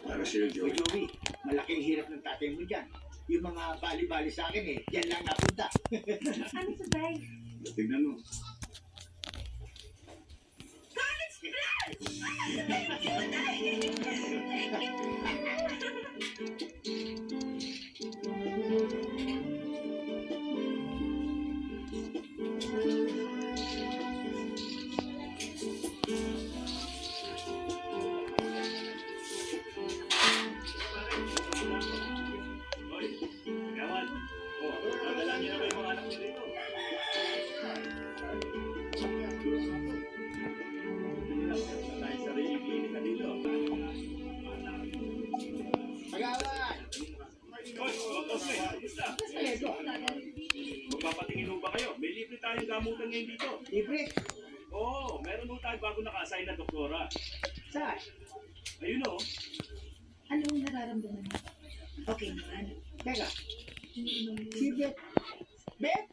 Para sa'yo, O Joey. Joey, malaking hirap ng tatay mo dyan. Yung mga bali-bali sa akin eh, yan lang napunta. Ano to, Day? Tignan mo. Hoy, Yaman. Oh, dadala niyo na ba yung mga anak niyo dito? Tayo sariling klinika dito. Pag-away! Hoy, okay. Basta. Ito, Magpapatingin ho ba kayo? May libre tayong gamutan ngayon dito. libre. Oo, meron ho tayo bago naka-assign na doktora. Saan? Ayun o. Anong nararamdaman mo? Okay naman. Teka, si Bet. Bet?